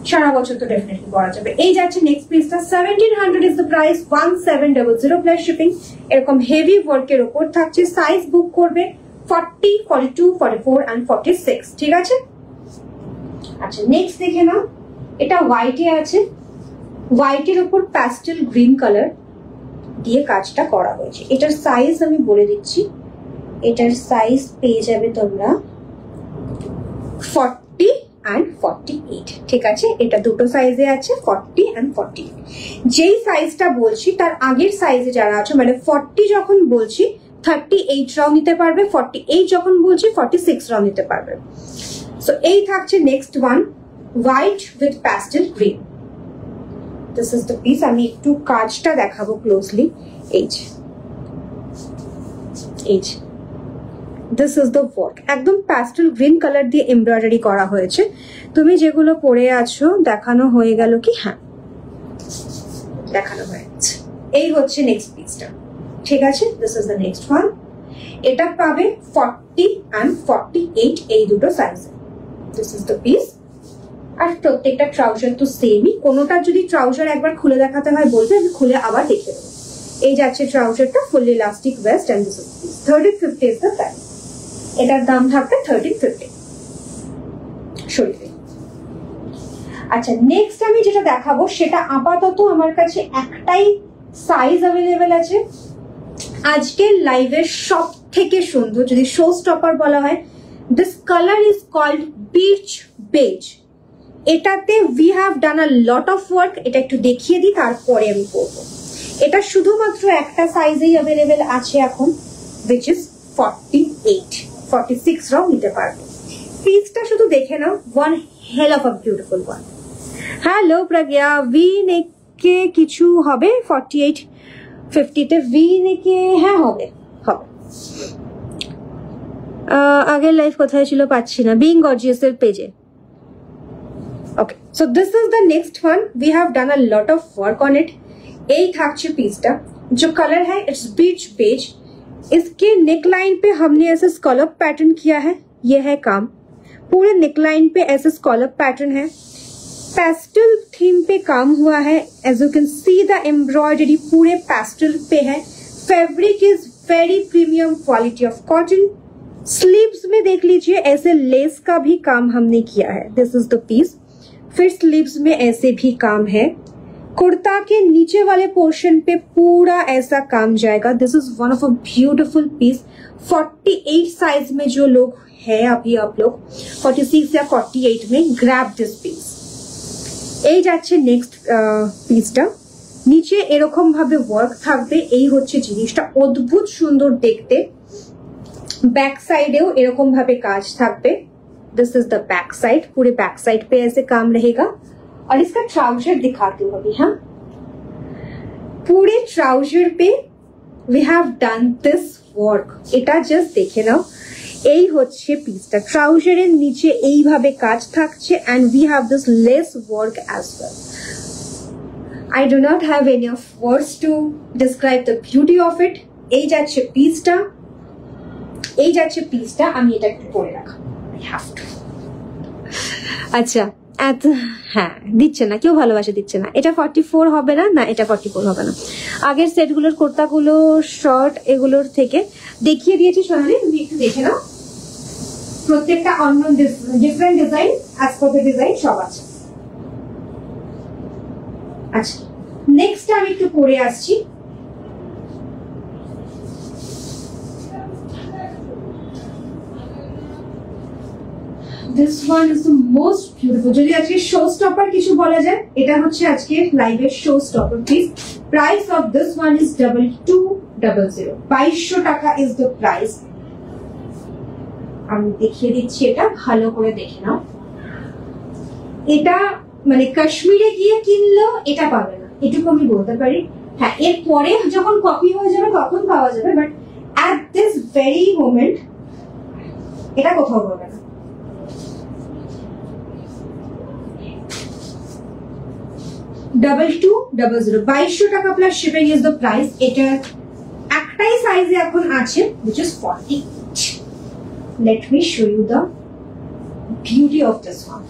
সারা বছর তো ডেফিনেটলি পরা যাবে। এই যাচ্ছে নেক্সট পিসটা, 1700 is the price, 1700 plus shipping. এরকম হেভি ওয়ার্কের ওপর থাকছে, সাইজ বুক করবে 40, 42, 44 and 46। ঠিক আছে, আচ্ছা নেক্সট দেখে নাও, এটা হোয়াইটে আছে, হোয়াইটের উপর প্যাস্টেল গ্রিন কালার দিয়ে কাজটা করা হয়েছে। এটার সাইজ আমি বলে দিচ্ছি, এটার সাইজ পেয়ে যাবে তোমরা 40 and 48। ঠিক আছে, এটা দুটো সাইজে আছে, 40 and 48। যেই সাইজটা বলছি তার আগের সাইজে যারা আছে, মানে 40 যখন বলছি 38 রাও নিতে পারবে, 48 যখন বলছি 46 রাও নিতে পারবে। সো এই থাকছে next one, white with pastel green. This is the piece. আমি একটু কাজটা দেখাবো ক্লোজলি। এই যে দিস ইজ দ্য ওয়ার্ক, একদম প্যাস্টেল গ্রিন কালার দিয়ে এমব্রয়ডারি করা হয়েছে। তুমি যেগুলো পরে আছো দেখানো হয়ে গেল কি? হ্যাঁ, দেখানো হয়ে গেছে। এই হচ্ছে নেক্সট পিসটা। ঠিক আছে, this is the next one. এটা পাবে 40 and 48 এই দুটো সাইজে। This is the piece. আর প্রত্যেকটা ট্রাউজার তো সেমই, কোনোটার যদি ট্রাউজার একবার খুলে দেখাতে হয় বলবে, আমি খুলে আবার দেখে দেবো। এই যাচ্ছে ট্রাউজারটা, full elastic waist and this is 1350 is the price. এটার দাম থাকবে 1350 শরীরে। আচ্ছা নেক্সট আমি যেটা দেখাবো সেটা আপাতত আমার কাছে একটাই সাইজ অ্যাভেলেবেল আছে। আজকের লাইভের সব থেকে সুন্দর, যদি শো স্টপার বলা হয়, this colour is called beach beige. এটাতে we have done a lot of work. এটা একটু দেখিয়ে দিই, তারপরে আমি করবো। এটা শুধুমাত্র একটা সাইজেই অ্যাভেলেবেল আছে এখন, which is 48, 46 রাও নিতে পারবে। পিসটা শুধু দেখে নাও, one hell of a beautiful one. Hello Pragya, V নেকে কিছু হবে 48, 50-তে ভি নেকে? হ্যাঁ হবে, হবে। আগের লাইভ কোথায় ছিল পাচ্ছি না, বিং গর্জিয়াস এর পেজে। Okay, so this is the next one. We have done a lot of work on it. এই থাকছে পিসটা, जो कलर है इट्स बीच बेज। इसके नेकलाइन पे हमने ऐसे स्कॉलप पैटर्न किया है, ये है काम। पूरे नेकलाइन पे ऐसे स्कॉलप पैटर्न है, पेस्टल थीम पे काम हुआ है। As you can see the embroidery पूरे पेस्टल पे है। Fabric is very premium quality of cotton. Sleeves में देख लीजिए, ऐसे लेस का भी काम हमने किया है। This is the piece. फिर स्लीव्स में ऐसे भी काम है, कुर्ता के नीचे वाले पोर्शन पे पूरा ऐसा काम जाएगा. This is one of a beautiful piece. 48 size में जो लोग है अभी आप लोग 46 या 48 में ग्रैब दिस पीस. এই যাচ্ছে নেক্সট পিসটা. নিচে এরকম ভাবে ওয়ার্ক থাকবে. এই হচ্ছে জিনিসটা, অদ্ভুত সুন্দর দেখতে. बैक साइडेও এরকম ভাবে কাজ থাকবে. This is the back side. पूरे बैक साइड पे ऐसे काम रहेगा. और इसका ट्राउजर दिखाती हूँ अभी. हाँ, पूरे ट्राउजर पे we have done this work. এটা জাস্ট দেখে নাও. এই হচ্ছে পিসটা. ট্রাউজারের নিচে এইভাবে কাজ থাকছে and we have this lace work as well. I do not have enough words to describe the beauty of it. এই যাচ্ছে পিসটা. এই যাচ্ছে পিসটা. আমি এটা একটু পরে রাখা. I have to. আচ্ছা, হ্যাঁ দিচ্ছে না, কেউ ভালোবাসা দিচ্ছে না. এটা 44 হবে না, না এটা 44 হবে না. আগের সেটগুলোর কুর্তাগুলো শর্ট এগুলোর থেকে দেখিয়ে দিয়েছি সোনালি, তুমি একটু দেখে নাও. প্রত্যেকটা অন্য different design, as per the design সব আছে. আচ্ছা, নেক্সট আমি একটু পরে আসছি. This one is the most beautiful. যদি আজকে শো স্টপার কিছু বলা যায়, এটা হচ্ছে আজকে লাইভের show stopper piece. Price of this one is 2200. 2200 টাকা ইজ দ্য প্রাইস. আমি দেখিয়ে দিচ্ছি, এটা ভালো করে দেখে নাও. এটা মানে কাশ্মীরে গিয়ে কিনলেও এটা পাবে না, এটুকু আমি বলতে পারি. হ্যাঁ, এর পরে যখন কপি হয়ে যাবে তখন পাওয়া যাবে, but at this very moment এটা কোথাও পাবে না. $2200. 2200 টাকা plus shipping is the price. এটা একটাই সাইজে এখন আছে, which is 40. Let me show you the beauty of this one.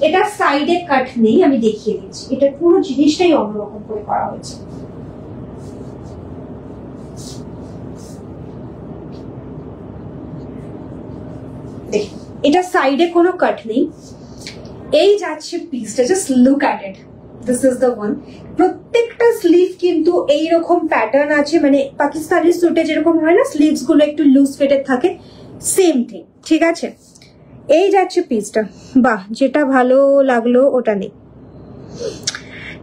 এটা সাইডে কাট নেই, আমি দেখিয়ে দিচ্ছি. এটা পুরো জিনিসটাই অন্যরকম করে করা হয়েছে. দেখুন, এটা সাইডে কোনো কাট নেই. এই যাচ্ছে পিসটা, just look at it. This is the one. প্রত্যেকটা স্লিভ কিন্তু এইরকম প্যাটার্ন আছে, মানে পাকিস্তানি স্যুটে যেরকম হয় না, স্লিভস গুলো একটু লুজ ফিটেড থাকে, সেম থিং. ঠিক আছে, এই যাচ্ছে পিসটা. বাহ, যেটা ভালো লাগলো ওটা নেই.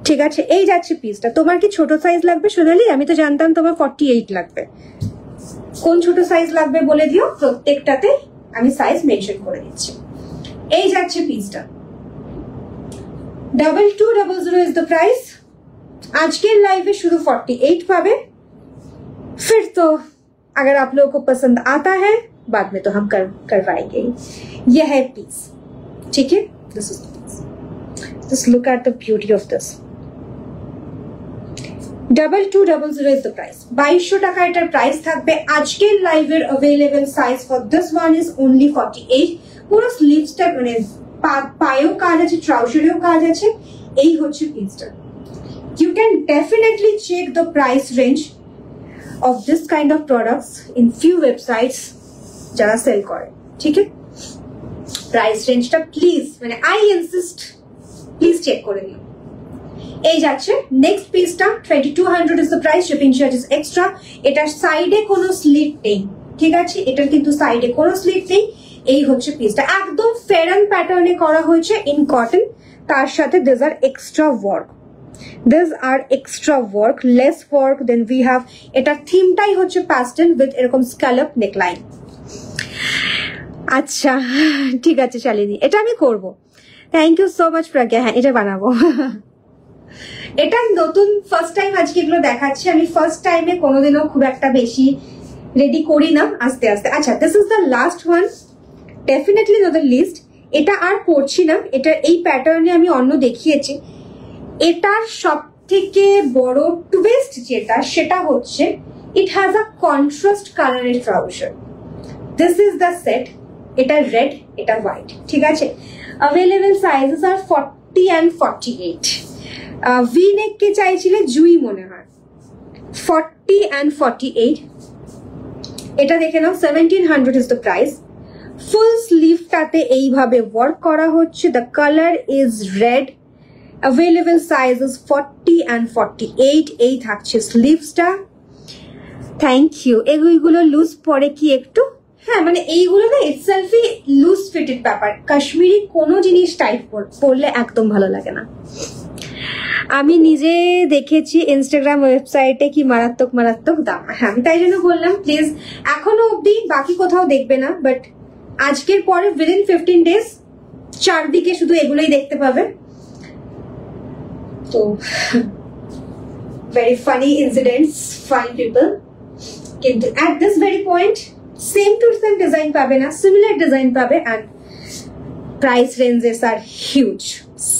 ঠিক আছে, এই যাচ্ছে পিসটা. তোমার কি ছোট সাইজ লাগবে সোনালি? আমি তো জানতাম তোমার 48 লাগবে. কোন ছোট সাইজ লাগবে বলে দিও, প্রত্যেকটাতে আমি সাইজ মেনশন করে দিচ্ছি. এই যাচ্ছে পিসটা. 2200 इज द प्राइस. आज के लाइव में शुरू 48 पावे. फिर तो अगर आप लोगों को पसंद आता है बाद में तो हम करवाएंगे. यह है पीस. ठीक है, this is the piece. Just look at the beauty of this. 2200 is the price. 2200 টাকা এটার প্রাইস থাকবে. আজকের লাইভের available size for this one is only 48. পুরো স্লিভসটা মানে পায়েও কাজ আছে, ট্রাউজারেও কাজ আছে. এই হচ্ছে পিসটা. You can definitely check the price range of this kind of products in few websites যারা সেল করে. ঠিক আছে, প্রাইস রেঞ্জটা প্লিজ, মানে আই ইনসিস্ট, প্লিজ চেক করে নিও. এই যাচ্ছে নেক্সট পিসটা. 2200 is the price. Shipping charge is extra. এটার সাইডে কোনো স্লিট নেই. ঠিক আছে, এটার কিন্তু সাইডে কোনো স্লিট নেই. এই হচ্ছে পিসটা, একদম ফেরান প্যাটার্নে করা হয়েছে ইন কটন. তার সাথে this are extra work. This are extra work, lace work. Then we have, এটার থিমটাই হচ্ছে প্যাস্টেল উইথ এরকম স্ক্যালপ নেকলাইন. আচ্ছা ঠিক আছে শালিনী, এটা আমি করব. Thank you so much Pragya. হ্যাঁ, এটা বানাবো. এটা নতুন ফার্স্ট টাইম আজকে এগুলো দেখাচ্ছি. আমি ফার্স্ট টাইমে কোনোদিনও খুব একটা বেশি রেডি করি না, আস্তে আস্তে. আচ্ছা, this is the last one, definitely not the least. এটা আর পড়ছি না, এটা এই প্যাটার্নে আমি অন্য দেখিয়েছি. এটার সব থেকে বড় টুইস্ট যেটা, সেটা হচ্ছে ইট হ্যাজ আ কন্ট্রাস্ট কালারের trouser. This is the set. এটা রেড, এটা হোয়াইট. ঠিক আছে, available sizes are 40 and 48. V neck কে চাইছিলে জুই মনে হয়. 40 and 48. এটা দেখে নাও. 1700 ইজ দ্য প্রাইস. ফুল স্লিভটাতে এইভাবে ওয়ার্ক করা হচ্ছে. The colour is red. Available sizes 40 and 48. এই থাকছে স্লিভসটা। Thank you. এগুলো লুজ পরে কি একটু? হ্যাঁ, মানে এইগুলো না ইটসেলফই লুজ ফিটেড ব্যাপার। কাশ্মীরি কোনো জিনিস টাইট পরলে একদম ভালো লাগে না। আমি নিজে দেখেছি ইনস্টাগ্রাম ওয়েবসাইটে কি মারাত্মক মারাত্মক দাম। হ্যাঁ, আমি তাই জন্য বললাম প্লিজ এখনো অবধি বাকি কোথাও দেখবে না, বাট আজকের পরে উইদিন 15 days চারদিকে শুধু এগুলোই দেখতে পাবে। তো very funny incidents, funny people, কিন্তু at this very point same to same design পাবে না, similar design পাবে, and price ranges are huge,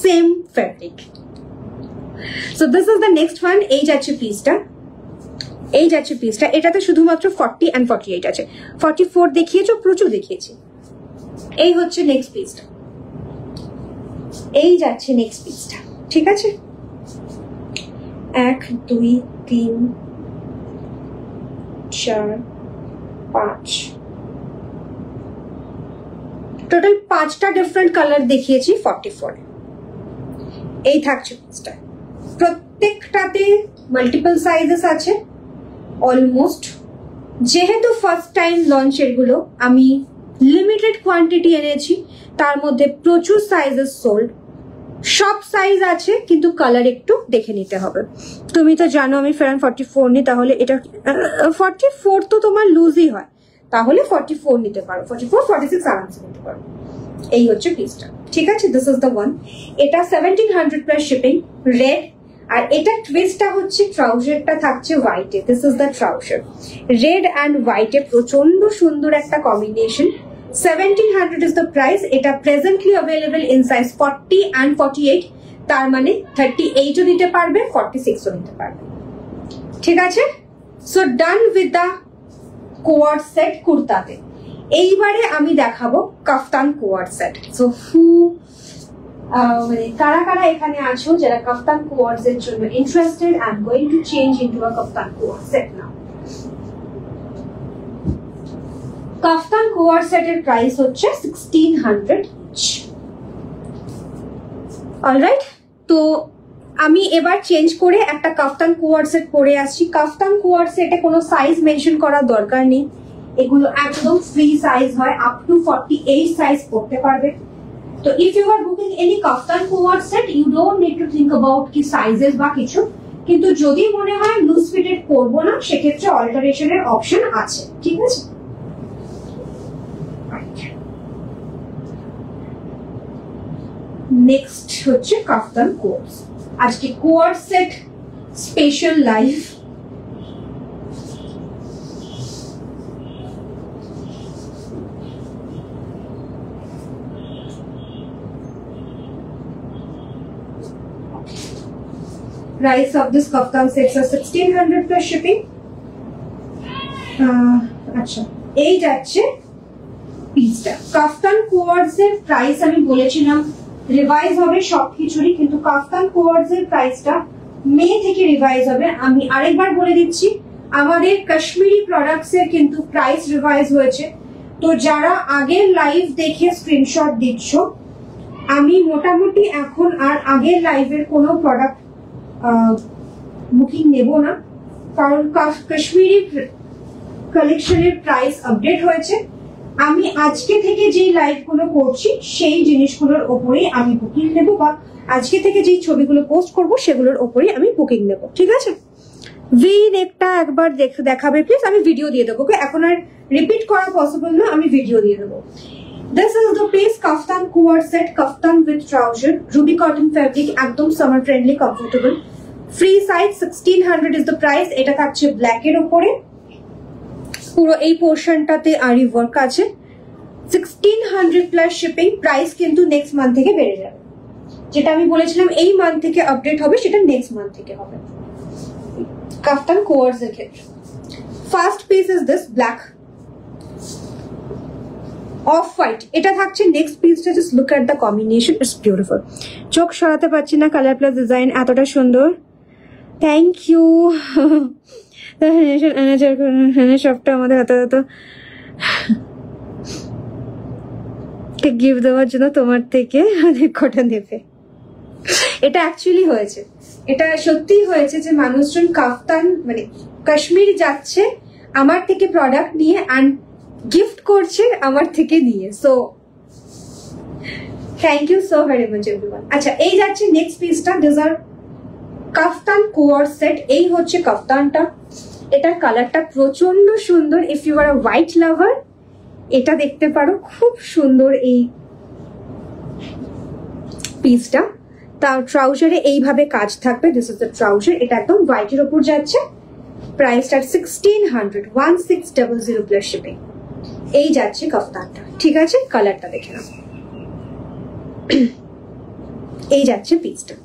same fabric. So this is the next one. এই যাচ্ছে পিসটা, এটাতে শুধুমাত্র 40 and 48 আছে। 44 দেখিয়েছো, প্রচুর দেখিয়েছি। এই হচ্ছে নেক্সট পিসটা, এই যাচ্ছে নেক্সট পিসটা, ঠিক আছে? 1 2 3 4 5 টোটাল 5টা ডিফারেন্ট কালার দেখিয়েছি 44। এই থাকছে পিসটা, প্রত্যেকটাতে মাল্টিপল সাইজেস আছে অলমোস্ট। যেহেতু ফার্স্ট টাইম লঞ্চের গুলো আমি লিমিটেড কোয়ান্টিটি এনেছি, তার মধ্যে প্রচুর সাইজেস সোল্ড। সব সাইজ আছে, কিন্তু কালার একটু দেখে নিতে হবে। তুমি তো জানো আমি ফেরান 44 নি, তাহলে এটা 44 তো তোমার লুজই হয়, তাহলে 44 নিতে পারো, 44 46 আরামসে নিতে পারো। এই হচ্ছে পিসটা, ঠিক আছে? This is the one. এটা 1700 প্লাস শিপিং, রেড। আর এটা টুইস্টটা হচ্ছে ট্রাউজারটা থাকছে হোয়াইটে। This is the trouser, red and হোয়াইটে প্রচন্ড সুন্দর একটা কম্বিনেশন। 1700 is the price. এটা presently available in size 40 and 48, তার মানে 38 ও নিতে পারবে, 46 ও নিতে পারবে, ঠিক আছে? So done with the co-ord set কুর্তাতে। এইবারে আমি দেখাবো কাফতান কোয়ার্ড সেট। সো মানে কারা কারা এখানে আছো যারা কাফতান কোয়ার্ডস এর জন্য interested? I am going to change into a kaftan co-ord set now. কাফতান কোয়ার্ড সেটের প্রাইস হচ্ছে 1600 ইচ। অলরাইট, তো আমি এবার চেঞ্জ করে একটা কাফতান কোয়ার্ড সেট পরে আসছি। কাফতান কোয়ার্ড সেটে কোনো সাইজ মেনশন করার দরকার নেই, এগুলো একদম ফ্রি সাইজ হয়, আপ টু 48 সাইজ পড়তে পারবে। তো if you are booking any kaftan co-ord set, you don't need to think about কি সাইজেস বা কিছু। কিন্তু যদি মনে হয় লুজ ফিটেড করবো না, সেক্ষেত্রে অল্টারেশনের অপশন আছে, ঠিক আছে? নেক্সট হচ্ছে কাফতান কোয়ার্ডস। আজকে co-ord set special live. Price of this kaftan sets are 1600 plus shipping. আচ্ছা, এই যাচ্ছে পিসটা। কাফতান কোয়ার্ডস এর প্রাইস আমি বলেছিলাম রিভাইজ হবে সবকিছুরই, কিন্তু কাফতান কোয়ার্ডস এর প্রাইসটা মে থেকে রিভাইজ হবে। আমি আরেকবার বলে দিচ্ছি, আমাদের কাশ্মীরি প্রোডাক্টস এর কিন্তু প্রাইস রিভাইজ হয়েছে। তো যারা আগের লাইভ দেখে স্ক্রিনশট দিচ্ছ, আমি মোটামুটি এখন আর আগের লাইভের কোনো প্রোডাক্ট বুকিং নেব না, কারণ কাশ্মীরি কালেকশনের প্রাইস আপডেট হয়েছে। আমি আজকে থেকে যেই লাইভ গুলো করছি সেই জিনিসগুলোর ওপরেই আমি বুকিং নেব, বা আজকে থেকে যেই ছবিগুলো পোস্ট করব সেগুলোর ওপরেই আমি বুকিং নেব, ঠিক আছে? ভি নেকটা একবার দেখাবে প্লিজ, আমি ভিডিও দিয়ে দেবো। এখন আর রিপিট করা পসিবল না, আমি ভিডিও দিয়ে দেবো। This is the piece kaftan cord set, kaftan with trouser, ruby cotton fabric, একদম summer friendly, comfortable. Free size 1600 is the price. এটা থাকছে ব্ল্যাক এর উপরে, পুরো এই পোর্শনটাতে আরি ওয়ার্ক আছে। 1600 প্লাস শিপিং। প্রাইস কিন্তু নেক্সট মান্থ থেকে বেড়ে যাবে, যেটা আমি বলেছিলাম এই মান্থ থেকে আপডেট হবে, সেটা নেক্সট মান্থ থেকে হবে কাফতান কোয়ার্ডস এর ক্ষেত্রে। First piece is this black off white. এটা থাকছে নেক্সট পিসটা। Just look at the combination, it's beautiful. চোখ সরাতে পারছি না, কালার প্লাস ডিজাইন এতটা সুন্দর। Thank you. সবটা আমাদের হাতে গিফট দেওয়ার জন্য তোমার থেকে অনেক কটা নেবে। এটা অ্যাকচুয়ালি হয়েছে, এটা সত্যি হয়েছে যে মানুষজন কাফতান মানে কাশ্মীর যাচ্ছে আমার থেকে প্রোডাক্ট নিয়ে অ্যান্ড গিফট করছে আমার থেকে নিয়ে। So thank you so very much everyone. আচ্ছা, এই যাচ্ছে নেক্সট পিসটা। দিস আর কাফতান কোয়ার সেট। এই হচ্ছে কাফতানটা, এটার কালারটা প্রচন্ড সুন্দর। If you are a white lover এটা দেখতে পারো, খুব সুন্দর এই পিসটা। তার ট্রাউজারে এইভাবে কাজ থাকবে। This is the trouser. এটা একদম হোয়াইটের ওপর যাচ্ছে। প্রাইসটা 1600, 1600 প্লাস শিপিং। এই যাচ্ছে কাফতানটা, ঠিক আছে? কালারটা দেখে নাও। এই যাচ্ছে পিসটা,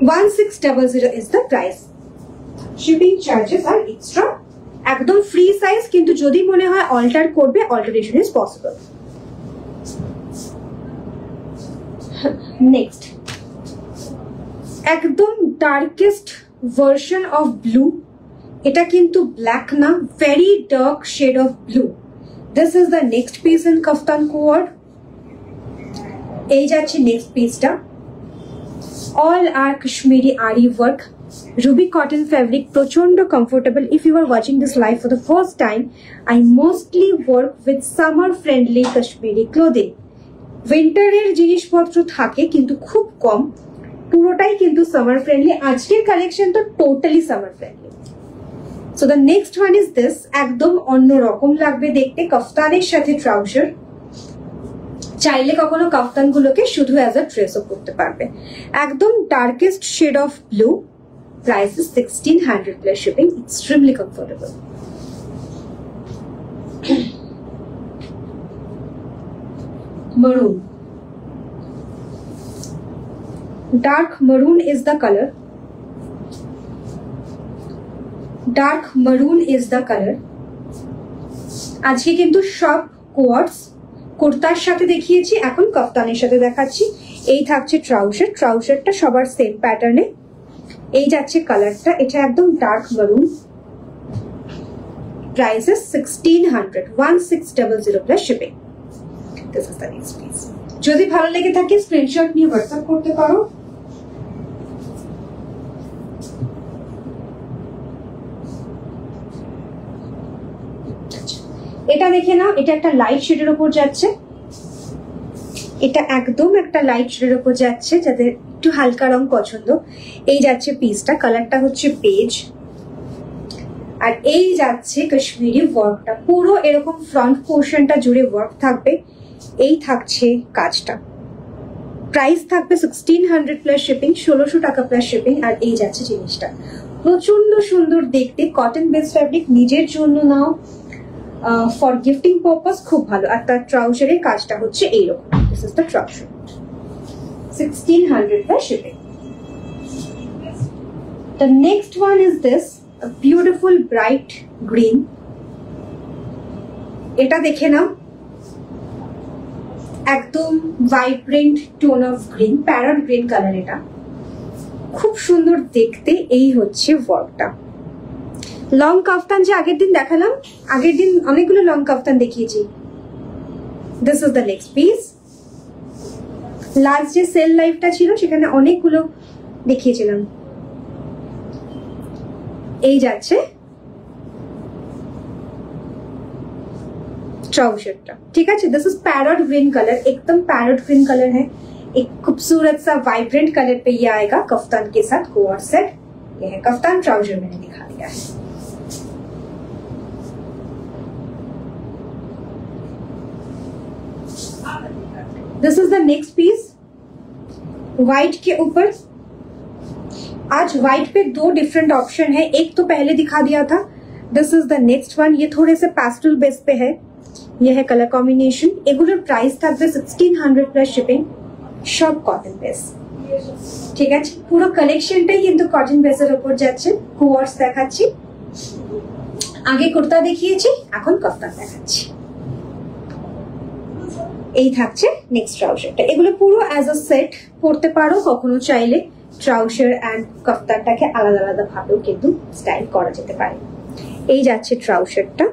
1600 is the price. Shipping charges are extra, একদম ফ্রি সাইজ, কিন্তু যদি মনে হয় অল্টার করবে, অল্টারেশন ইজ পসিবল। নেক্সট একদম ডার্কেস্ট ভার্সন অফ ব্লু। এটা কিন্তু ব্ল্যাক না, very dark shade of blue. This is the next piece in kaftan co-ord. এই যাচ্ছে নেক্সট পিসটা। All are Kashmiri aari work, ruby cotton fabric, প্রচন্ড comfortable. If you are watching this live for the first time, I mostly work with summer friendly Kashmiri clothing. উইন্টারের জিনিসপত্র থাকে কিন্তু খুব কম, পুরোটাই কিন্তু সামার ফ্রেন্ডলি। আজকের কালেকশন তো totally summer friendly. So the next one is this. একদম অন্যরকম লাগবে দেখতে, কাফতানের সাথে ট্রাউজার। চাইলে কখনো কাফতান গুলোকে শুধু অ্যাজ আ ড্রেসও করতে পারবে। একদম darkest shade of blue. Price is 1600 plus shipping. Extremely comfortable. Maroon. Dark maroon is the color. Dark maroon is the color. আজকে কিন্তু সব কোয়ার্টস কুর্তার সাথে দেখিয়েছি, এখন কাফতানের সাথে দেখাচ্ছি। এই থাকছে ট্রাউজার, ট্রাউজারটা সবার সেম প্যাটার্নে। এই যাচ্ছে কালারটা, এটা একদম ডার্ক মারুন। Price is 1600, 1600 plus shipping. This is the next piece. যদি ভালো লেগে থাকে স্ক্রিনশট নিয়ে হোয়াটসঅ্যাপ করতে পারো। এটা দেখে নাও, এটা একটা লাইট শেডের উপর যাচ্ছে। এটা একদম একটা লাইট শেডের উপর যাচ্ছে, যাদের একটু হালকা রং পছন্দ। এই যাচ্ছে পিসটা, কালারটা হচ্ছে বেজ। আর এই যাচ্ছে কাশ্মীরি ওয়ার্কটা, পুরো এরকম ফ্রন্ট পোর্শনটা জুড়ে ওয়ার্ক থাকবে। এই থাকছে কাজটা। প্রাইস থাকবে 1600 প্লাস শিপিং, 1600 টাকা প্লাস শিপিং। আর এই যাচ্ছে জিনিসটা, প্রচন্ড সুন্দর দেখতে। কটন বেস ফ্যাব্রিক, নিজের জন্য নাও, ফর গিফটিং পারপাস খুব ভালো। আর তার ট্রাউজারের কাজটা হচ্ছে এইরকম। This is the trouser, 1600 plus shipping. The next one is this, a beautiful bright green. এটা দেখে নাও, একদম vibrant tone of green, parrot green colour. এটা খুব সুন্দর দেখতে। এই হচ্ছে ওয়ার্কটা। লং কাফতান যে আগের দিন দেখালাম, আগের দিন অনেকগুলো লং কাফতান দেখিয়েছি। This is the next piece. Last যে সেল লাইভটা ছিল সেখানে অনেকগুলো দেখিয়েছিলাম। এই যাচ্ছে ट्राउजर, ठीक है। This is parrot green colour, एकदम पैरट ग्रीन कलर है। एक खूबसूरत सा वाइब्रेंट कलर पे ये आएगा कफ्तान के साथ कोअर सेट। ये है कफ्तान, ट्राउजर मैंने दिखा दिया है। This is the next piece, white के ऊपर। आज व्हाइट पे दो डिफरेंट ऑप्शन है, एक तो पहले दिखा दिया था। This is the next one, ये थोड़े से पैस्टल बेस पे है। यह है कलर कॉम्बिनेशन। एगुलोर प्राइस থাকবে 1600 প্লাস শিপিং, সব কটন বেস, ঠিক আছে। পুরো কালেকশনটাই কিন্তু কটন বেসের উপর যাচ্ছে। কোয়ার্স দেখাচ্ছি, আগে কুর্তা দেখিয়েছি, এখন কাফতান দেখাচ্ছি। এই থাকছে নেক্সট ট্রাউজারটা। এগুলো পুরো অ্যাজ আ সেট পরতে পারো, কখনো চাইলে ট্রাউজার এন্ড কাফতানটাকে আলাদা আলাদা ভাবেও কিন্তু স্টাইল করা যেতে পারে। এই যাচ্ছে ট্রাউজারটা,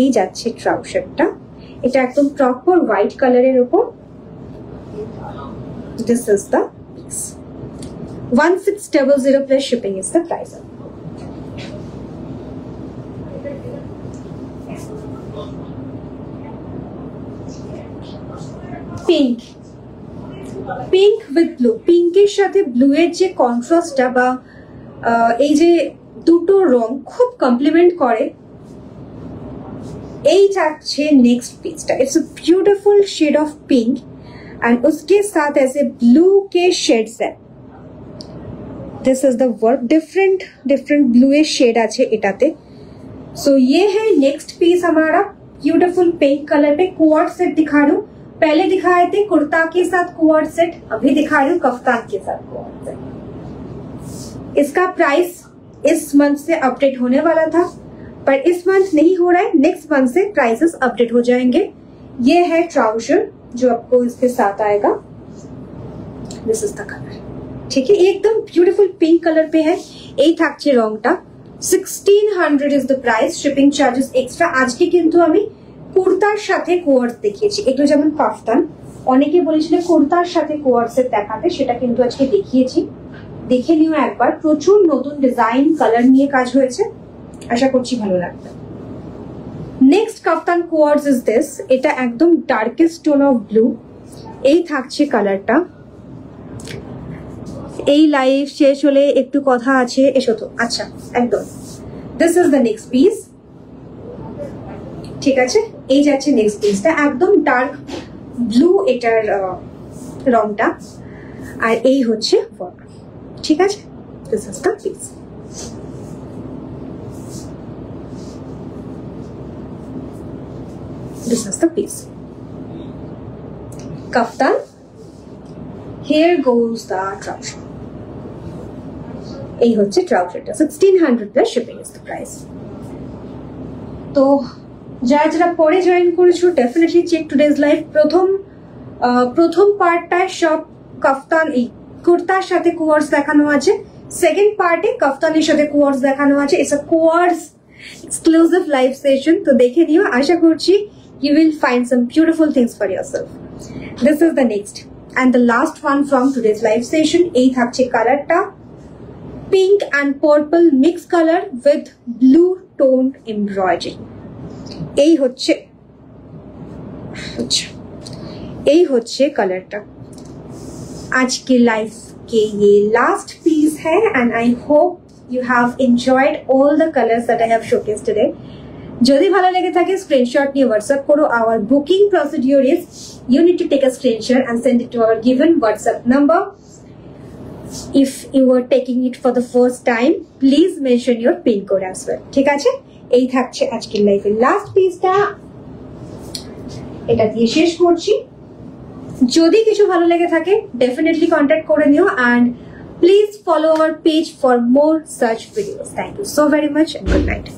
এই যাচ্ছে ট্রাউজারটা। এটা একদম প্রপার হোয়াইট কালারের উপর। This is the piece. 1600 plus shipping is the price. Pink. Pink with blue. Pink এর সাথে ব্লু এর যে কন্ট্রাস্টটা বা এই যে দুটো রং খুব কমপ্লিমেন্ট করে, এই থাকছে নেক্সট পিসটা। It's a beautiful shade of pink and उसके साथ ऐसे ब्लू के शेड्स है। This is the work, different blue a shade আছে এটাতে। सो ये है नेक्स्ट पीस हमारा ब्यूटीफुल पिंक कलर पे। कोऑर्ड सेट दिखा रही हूँ, पहले दिखाए थे कुर्ता के साथ कोऑर्ड सेट, अभी दिखा रही हूँ कफ्तान के साथ कोऑर्ड सेट। इसका प्राइस इस मंथ से अपडेट होने वाला था, पर इस मंथ नहीं हो रहा है, नेक्स्ट मंथ से प्राइसेस अपडेट हो जाएंगे। ये है ट्राउजर जो आपको इसके साथ आएगा। दिस इज द कलर, ठीक है, एकदम ब्यूटीफुल पिंक कलर पे है। এই থাকছে রংটা। 1600 is the price, shipping charges extra. আজকে কিন্তু আমি কুর্তার সাথে কোয়ার্স দেখিয়েছি, এগুলো যেমন কাফতান, অনেকে বলেছিল কুর্তার সাথে কোয়ার্সের দেখাতে, সেটা কিন্তু আজকে দেখিয়েছি, দেখে নিও একবার। প্রচুর নতুন ডিজাইন কালার নিয়ে কাজ হয়েছে, আশা করছি ভালো লাগবে। Next kaftan quartz is this, এটা একদম ডার্কেস্ট টোন অফ ব্লু। এই থাকছে কালারটা। এই লাইভ শেষ হলে একটু কথা আছে, এসো তো। আচ্ছা, একদম this is the next piece, ঠিক আছে। এই যাচ্ছে নেক্সট পিসটা, একদম ডার্ক ব্লু এটার রংটা, আর এই হচ্ছে ওয়ার্ক, ঠিক আছে। This is the piece. This is the piece. Kaftan. Here goes the trouser. এই হচ্ছে ট্রাউজারটা। 1600 plus shipping is the price. তো যারা পরে জয়েন করেছো ডেফিনেটলি চেক টুডেজ লাইভ। প্রথম পার্টটায় সব কাফতান এই কুর্তার সাথে কোয়ার্স দেখানো আছে, সেকেন্ড পার্টে কাফতানের সাথে কোয়ার্স দেখানো আছে। It's a quartz exclusive live session, তো দেখে নিও। আশা করছি you will find some beautiful things for yourself. This is the next and the last one from today's live session. এই থাকছে কালারটা, pink and purple mix color with blue toned embroidery. এই হচ্ছে কালারটা। आज के लाइव के ये लास्ट piece है and I hope you have enjoyed all the colors that I have showcased today. যদি ভালো লেগে থাকে স্ক্রিনশট নিয়ে হোয়াটসঅ্যাপ করো। Our booking procedure is you need to take a screenshot and send it to our given WhatsApp number. If you are taking it for the first time, please mention your pin code as well. ঠিক আছে, এই থাকছে আজকের লাইভের লাস্ট পিসটা, এটা দিয়ে শেষ করছি। যদি কিছু ভালো লেগে থাকে ডেফিনেটলি কন্ট্যাক্ট করে নিও and please follow our page for more such videos. Thank you so very much and good night.